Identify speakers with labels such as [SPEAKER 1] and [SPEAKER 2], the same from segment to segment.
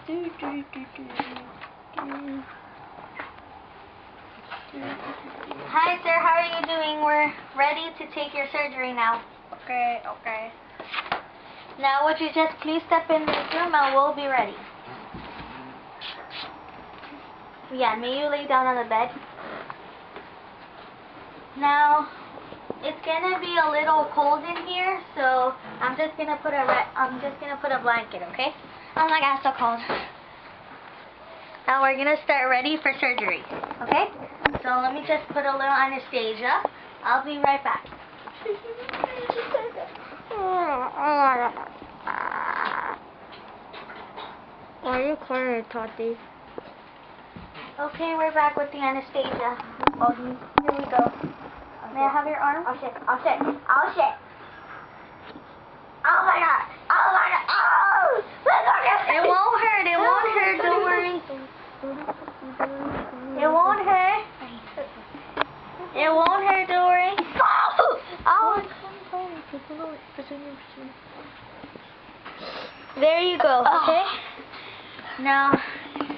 [SPEAKER 1] Hi sir, how are you doing? We're ready to take your surgery now.
[SPEAKER 2] Okay, okay.
[SPEAKER 1] Now would you just please step in this room and we'll be ready. Yeah, may you lay down on the bed. Now, it's gonna be a little cold in here, so I'm just gonna put a blanket, okay?
[SPEAKER 2] Oh my god, so cold.
[SPEAKER 1] Now we're gonna start ready for surgery, okay? So let me just put a little anesthesia. I'll be right back.
[SPEAKER 2] Why are you crying, Tati?
[SPEAKER 1] Okay, we're back with the anesthesia. Oh, here we go. May I have your arm?
[SPEAKER 2] Oh shit, oh shit, oh shit. Oh my god, oh my god, oh!
[SPEAKER 1] It won't hurt, it won't hurt, don't worry. It won't hurt. It won't hurt, don't worry.
[SPEAKER 2] Oh!
[SPEAKER 1] There you go, okay? Now,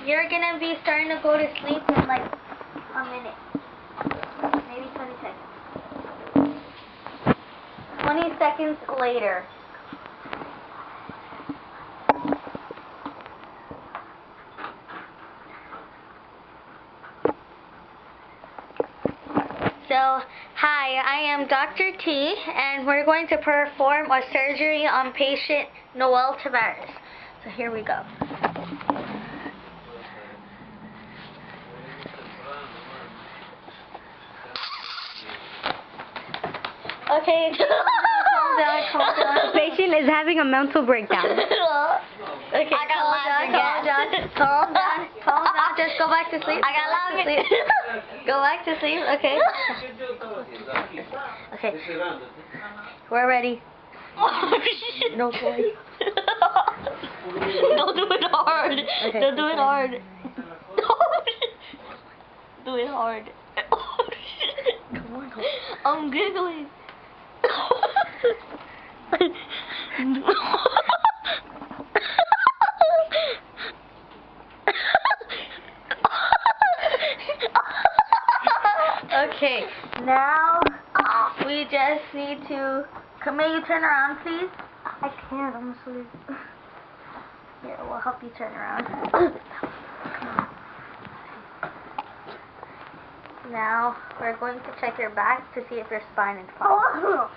[SPEAKER 1] you're gonna be starting to go to sleep in like a minute. Maybe 20 seconds. 20 seconds later. So, hi, I am Dr. T, and we're going to perform a surgery on patient Noel Tavares. So here we go. Okay, calm down.
[SPEAKER 2] The patient is having a mental breakdown.
[SPEAKER 1] Okay, calm down. Just go back to sleep.
[SPEAKER 2] I got love.
[SPEAKER 1] Go back to sleep, okay? Okay, we're ready. No boy.
[SPEAKER 2] Don't do it hard.
[SPEAKER 1] Okay.
[SPEAKER 2] Don't do it hard. Do it hard.
[SPEAKER 1] Come on, go.
[SPEAKER 2] I'm giggling.
[SPEAKER 1] Okay, now we just need to. May you turn around, please?
[SPEAKER 2] I can't, I'm asleep.
[SPEAKER 1] Here, we'll help you turn around. Now we're going to check your back to see if your spine is fine.